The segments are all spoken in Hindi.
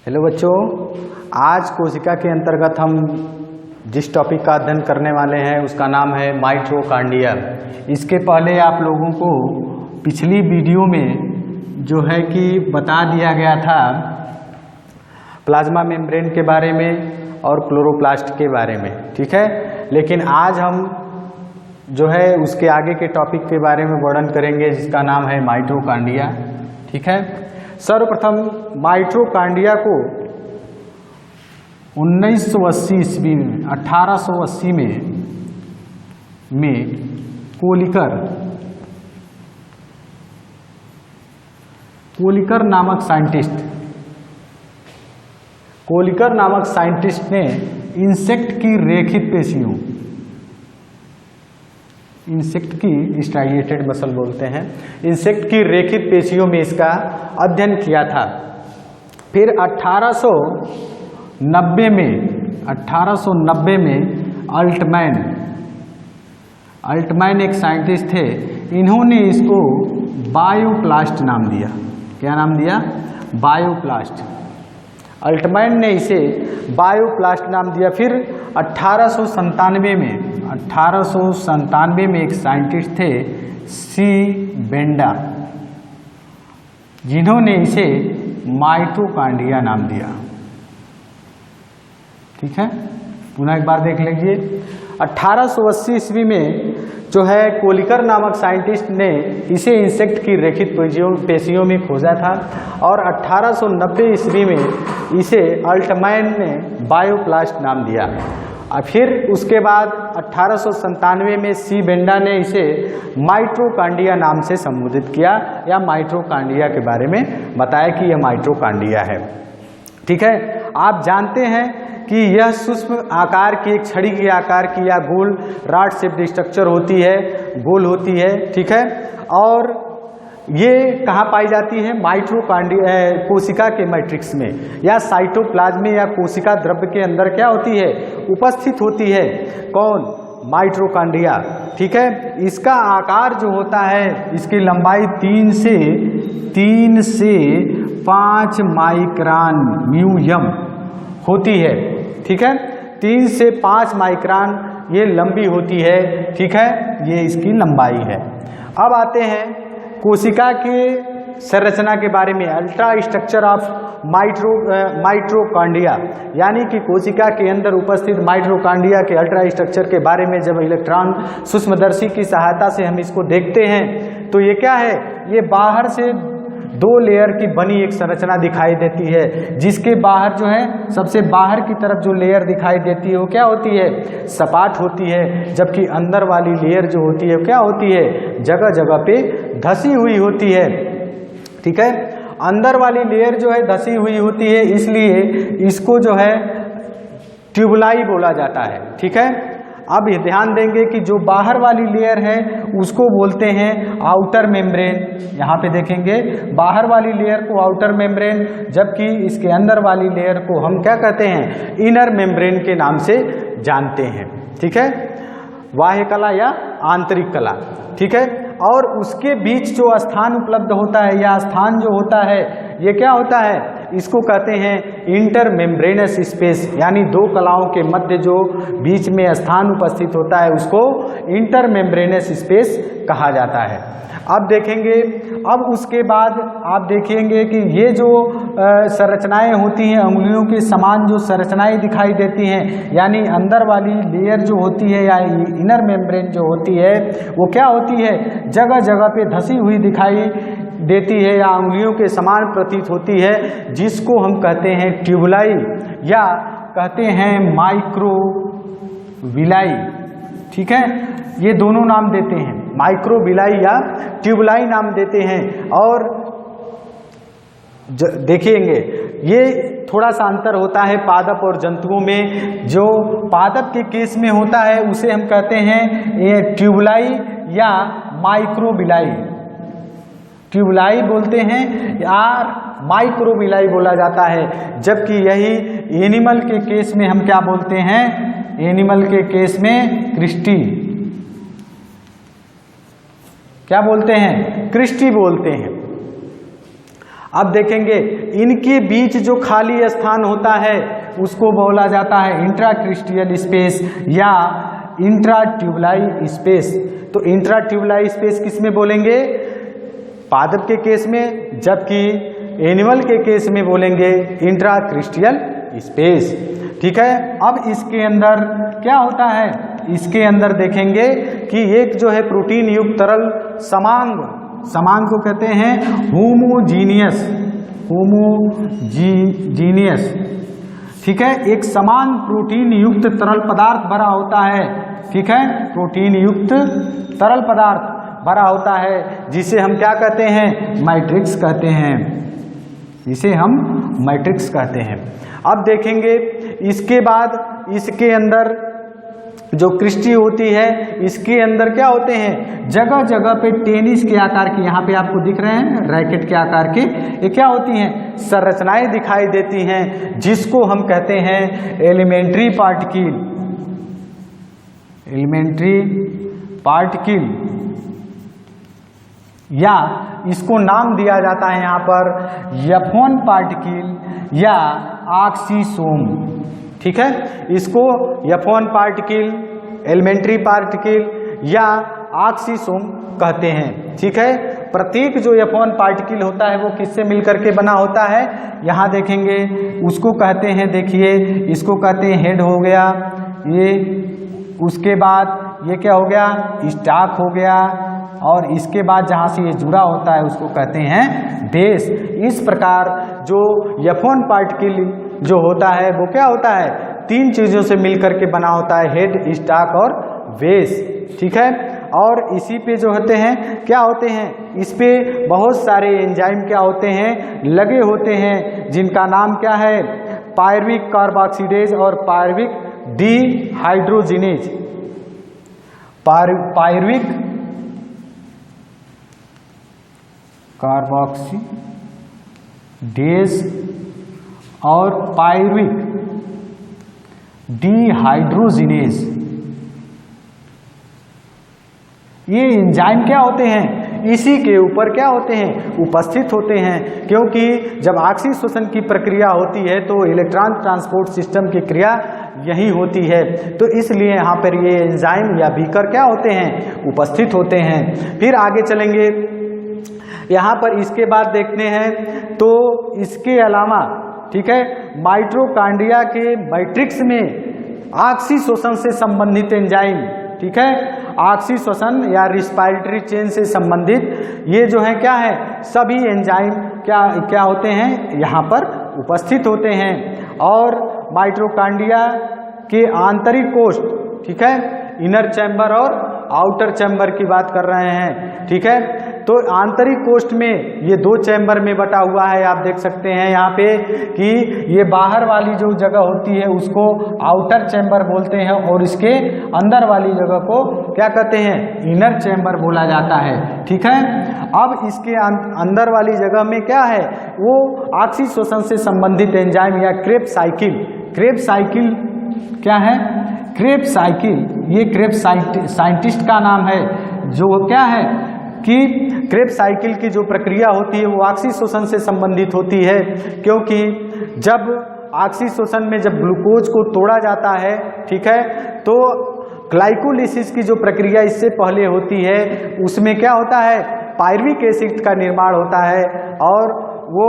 हेलो बच्चों, आज कोशिका के अंतर्गत हम जिस टॉपिक का अध्ययन करने वाले हैं उसका नाम है माइटोकॉन्ड्रिया। इसके पहले आप लोगों को पिछली वीडियो में जो है कि बता दिया गया था प्लाज्मा मेम्ब्रेन के बारे में और क्लोरोप्लास्ट के बारे में, ठीक है। लेकिन आज हम जो है उसके आगे के टॉपिक के बारे में वर्णन करेंगे जिसका नाम है माइटोकॉन्ड्रिया, ठीक है। सर्वप्रथम माइटोकॉन्ड्रिया को 1980 ईस्वी में 1880 में कोलिकर नामक साइंटिस्ट ने इंसेक्ट की रेखित पेशियों, इंसेक्ट की स्ट्राइएटेड मसल बोलते हैं, इंसेक्ट की रेखित पेशियों में इसका अध्ययन किया था। फिर 1890 में अल्टमैन एक साइंटिस्ट थे, इन्होंने इसको बायोप्लास्ट नाम दिया। क्या नाम दिया? बायोप्लास्ट। अल्टमैन ने इसे बायोप्लास्ट नाम दिया। फिर 1897 में एक साइंटिस्ट थे सी बेंडा, जिन्होंने इसे माइटोकॉन्ड्रिया नाम दिया, ठीक है। पुनः एक बार देख लीजिए। 1880 ईस्वी में जो है कोलिकर नामक साइंटिस्ट ने इसे इंसेक्ट की रेखित पेशियों में खोजा था और 1890 ईस्वी में इसे अल्टमैन ने बायोप्लास्ट नाम दिया। और फिर उसके बाद 1897 में सी बेंडा ने इसे माइटोकॉन्ड्रिया नाम से संबोधित किया या माइटोकॉन्ड्रिया के बारे में बताया कि यह माइटोकॉन्ड्रिया है, ठीक है। आप जानते हैं कि यह सूक्ष्म आकार की एक छड़ी के आकार की या गोल रॉड शेप्ड स्ट्रक्चर होती है, गोल होती है, ठीक है। और ये कहाँ पाई जाती है? माइटोकॉन्ड्रिया कोशिका के मैट्रिक्स में या साइटोप्लाज्म में या कोशिका द्रव्य के अंदर क्या होती है? उपस्थित होती है। कौन? माइटोकॉन्ड्रिया, ठीक है। इसका आकार जो होता है, इसकी लंबाई 3 से 5 माइक्रोन म्यूयम होती है, ठीक है। 3 से 5 माइक्रोन ये लंबी होती है, ठीक है। ये इसकी लंबाई है। अब आते हैं कोशिका के संरचना के बारे में। अल्ट्रा स्ट्रक्चर ऑफ माइटोकॉन्ड्रिया, यानी कि कोशिका के अंदर उपस्थित माइटोकॉन्ड्रिया के अल्ट्रा स्ट्रक्चर के बारे में जब इलेक्ट्रॉन सूक्ष्मदर्शी की सहायता से हम इसको देखते हैं तो ये क्या है? ये बाहर से 2 लेयर की बनी एक संरचना दिखाई देती है, जिसके बाहर जो है सबसे बाहर की तरफ जो लेयर दिखाई देती है वो क्या होती है? सपाट होती है। जबकि अंदर वाली लेयर जो होती है क्या होती है? जगह जगह पे धसी हुई होती है, ठीक है। अंदर वाली लेयर जो है धसी हुई होती है, इसलिए इसको जो है ट्यूबुलाई बोला जाता है, ठीक है। अब ये ध्यान देंगे कि जो बाहर वाली लेयर है उसको बोलते हैं आउटर मेम्ब्रेन। यहाँ पे देखेंगे बाहर वाली लेयर को आउटर मेम्ब्रेन, जबकि इसके अंदर वाली लेयर को हम क्या कहते हैं? इनर मेम्ब्रेन के नाम से जानते हैं, ठीक है। बाह्य कला या आंतरिक कला, ठीक है। और उसके बीच जो स्थान उपलब्ध होता है या स्थान जो होता है ये क्या होता है? इसको कहते हैं इंटर मेम्ब्रेनस स्पेस, यानी 2 कलाओं के मध्य जो बीच में स्थान उपस्थित होता है उसको इंटर मेम्ब्रेनस स्पेस कहा जाता है। अब देखेंगे, अब उसके बाद आप देखेंगे कि ये जो संरचनाएं होती हैं, अंगुलियों के समान जो संरचनाएं दिखाई देती हैं, यानी अंदर वाली लेयर जो होती है या इनर मेम्ब्रेन जो होती है वो क्या होती है? जगह जगह पे धसी हुई दिखाई देती है या अंगुलियों के समान प्रतीत होती है, जिसको हम कहते हैं ट्यूबुलाई या कहते हैं माइक्रोविलाई, ठीक है। ये दोनों नाम देते हैं, माइक्रोविलाई या ट्यूबुलाई नाम देते हैं। और देखेंगे ये थोड़ा सा अंतर होता है पादप और जंतुओं में। जो पादप के केस में होता है उसे हम कहते हैं ये ट्यूबुलाई या माइक्रोविलाई, ट्यूबुलाई बोलते हैं या माइक्रोविलाई बोला जाता है। जबकि यही एनिमल के केस में हम क्या बोलते हैं? एनिमल के केस में क्रिस्टी, क्या बोलते हैं? क्रिस्टी बोलते हैं। अब देखेंगे इनके बीच जो खाली स्थान होता है उसको बोला जाता है इंट्राक्रिस्टियल स्पेस या इंट्राट्यूबुलाई स्पेस। तो इंट्राट्यूबुलाई स्पेस किस में बोलेंगे? पादप के केस में, जबकि एनिमल के केस में बोलेंगे इंट्राक्रिस्टियल स्पेस। ठीक है। अब इसके अंदर क्या होता है? इसके अंदर देखेंगे कि एक जो है प्रोटीन युक्त तरल समांग को कहते हैं होमोजीनियस। ठीक है। एक समान प्रोटीन युक्त तरल पदार्थ भरा होता है। ठीक है। प्रोटीन युक्त तरल पदार्थ भरा होता है जिसे हम क्या कहते हैं? मैट्रिक्स कहते हैं। इसे हम मैट्रिक्स कहते हैं। अब देखेंगे इसके बाद इसके अंदर जो क्रिस्टी होती है इसके अंदर क्या होते हैं? जगह जगह पे टेनिस के आकार की, यहाँ पे आपको दिख रहे हैं रैकेट के आकार के, ये क्या होती हैं? संरचनाएं दिखाई देती हैं जिसको हम कहते हैं एलिमेंट्री पार्टिकल, या इसको नाम दिया जाता है यहाँ पर यफोन पार्टिकल या ऑक्सीसोम। ठीक है। इसको यफोन पार्टिकल, एलिमेंट्री पार्टिकल या ऑक्सीसोम कहते हैं। ठीक है। प्रत्येक जो यफोन पार्टिकल होता है वो किससे मिलकर के बना होता है? यहाँ देखेंगे उसको कहते हैं, देखिए इसको कहते हैं हेड हो गया ये, उसके बाद ये क्या हो गया? स्टॉक हो गया, और इसके बाद जहाँ से ये जुड़ा होता है उसको कहते हैं बेस। इस प्रकार जो यफोन पार्टिकल जो होता है वो क्या होता है? 3 चीज़ों से मिलकर के बना होता है, हेड, स्टॉक और बेस। ठीक है। और इसी पे जो होते हैं क्या होते हैं? इस पे बहुत सारे एंजाइम क्या होते हैं? लगे होते हैं, जिनका नाम क्या है? पायरुविक कार्बोक्सिलेज और पायरुविक डिहाइड्रोजिनेज। पायरुविक कार्बोक्सिलेज और पायरुविक डिहाइड्रोजिनेज, ये एंजाइम क्या होते हैं? इसी के ऊपर क्या होते हैं? उपस्थित होते हैं। क्योंकि जब ऑक्सीशोषण की प्रक्रिया होती है तो इलेक्ट्रॉन ट्रांसपोर्ट सिस्टम की क्रिया यही होती है, तो इसलिए यहाँ पर ये एंजाइम या बीकर क्या होते हैं? उपस्थित होते हैं। फिर आगे चलेंगे, यहाँ पर इसके बाद देखते हैं तो इसके अलावा, ठीक है, माइटोकॉन्ड्रिया के मैट्रिक्स में ऑक्सीशोषण से संबंधित एंजाइम, ठीक है, ऑक्सीशोषण या रिस्पायरेटरी चेन से संबंधित ये जो है क्या है? सभी एंजाइम क्या होते हैं? यहाँ पर उपस्थित होते हैं। और माइटोकॉन्ड्रिया के आंतरिक कोष्ठ, ठीक है, इनर चैम्बर और आउटर चैम्बर की बात कर रहे हैं। ठीक है। तो आंतरिक कोष्ठ में ये 2 चैम्बर में बटा हुआ है। आप देख सकते हैं यहाँ पे कि ये बाहर वाली जो जगह होती है उसको आउटर चैम्बर बोलते हैं और इसके अंदर वाली जगह को क्या कहते हैं? इनर चैम्बर बोला जाता है। ठीक है। अब इसके अंदर वाली जगह में क्या है? वो ऑक्सीशोषण से संबंधित एंजाइम या क्रेब्स साइकिल क्या है? क्रेब्स साइकिल, ये क्रेब्स साइंटिस्ट का नाम है, जो क्या है कि क्रेब्स साइकिल की जो प्रक्रिया होती है वो ऑक्सीशोषण से संबंधित होती है। क्योंकि जब ऑक्सीशोषण में जब ग्लूकोज को तोड़ा जाता है, ठीक है, तो ग्लाइकोलिसिस की जो प्रक्रिया इससे पहले होती है उसमें क्या होता है? पायरुविक एसिड का निर्माण होता है और वो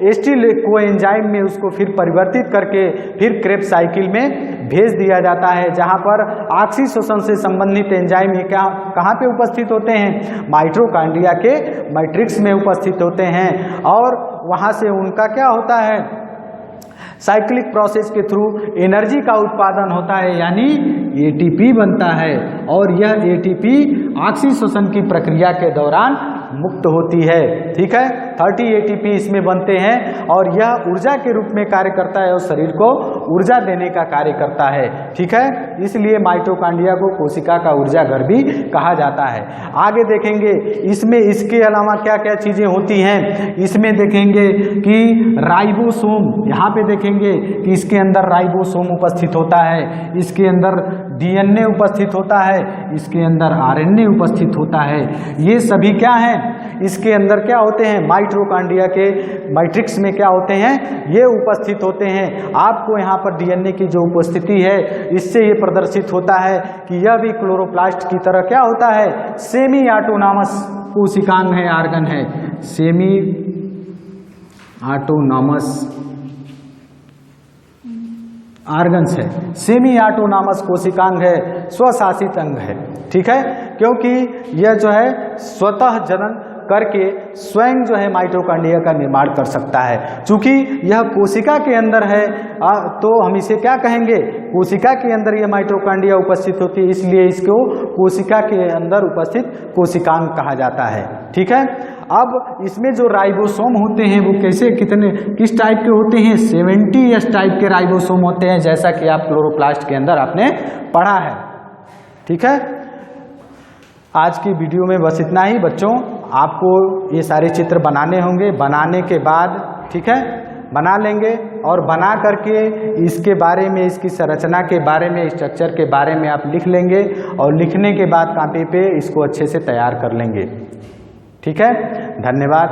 एसिटिल कोएंजाइम में उसको फिर परिवर्तित करके फिर क्रेब्स साइकिल में भेज दिया जाता है, जहाँ पर ऑक्सीशोषण से संबंधित एंजाइम ये कहाँ पे उपस्थित होते हैं? माइटोकॉन्ड्रिया के मैट्रिक्स में उपस्थित होते हैं। और वहाँ से उनका क्या होता है? साइक्लिक प्रोसेस के थ्रू एनर्जी का उत्पादन होता है, यानी एटीपी बनता है, और यह एटीपी ऑक्सीशोषण की प्रक्रिया के दौरान मुक्त होती है। ठीक है। 30 एटीपी इसमें बनते हैं और यह ऊर्जा के रूप में कार्य करता है और शरीर को ऊर्जा देने का कार्य करता है। ठीक है। इसलिए माइटोकॉन्ड्रिया को कोशिका का ऊर्जा घर भी कहा जाता है। आगे देखेंगे इसमें इसके अलावा क्या क्या चीज़ें होती हैं। इसमें देखेंगे कि राइबोसोम, यहाँ पे देखेंगे कि इसके अंदर राइबोसोम उपस्थित होता है, इसके अंदर डीएनए उपस्थित होता है, इसके अंदर आरएनए उपस्थित होता है। ये सभी क्या हैं, इसके अंदर क्या होते हैं, माइटोकॉन्ड्रिया के मैट्रिक्स में क्या होते हैं, ये उपस्थित होते हैं। आपको यहाँ पर डीएनए की जो उपस्थिति है इससे ये प्रदर्शित होता है कि यह भी क्लोरोप्लास्ट की तरह क्या होता है, सेमी ऑटोनॉमस कोशिकांग है, आर्गन है, सेमी ऑटोनॉमस आर्गन्स है, सेमी ऑटोनॉमस कोशिकांग है, स्वशासित अंग है। ठीक है, क्योंकि यह जो है स्वतः जनन करके स्वयं जो है माइटोकॉन्ड्रिया का निर्माण कर सकता है। चूंकि यह कोशिका के अंदर है तो हम इसे क्या कहेंगे, कोशिका के अंदर यह माइटोकॉन्ड्रिया उपस्थित होती है, इसलिए इसको कोशिका के अंदर उपस्थित कोशिकांग कहा जाता है। ठीक है, अब इसमें जो राइबोसोम होते हैं वो कैसे किस टाइप के होते हैं, 70 टाइप के राइबोसोम होते हैं, जैसा कि आप क्लोरोप्लास्ट के अंदर आपने पढ़ा है। ठीक है, आज की वीडियो में बस इतना ही बच्चों। आपको ये सारे चित्र बनाने होंगे, बनाने के बाद ठीक है बना लेंगे और बना करके इसके बारे में, इसकी संरचना के बारे में, स्ट्रक्चर के बारे में आप लिख लेंगे और लिखने के बाद कॉपी पे इसको अच्छे से तैयार कर लेंगे। ठीक है, धन्यवाद।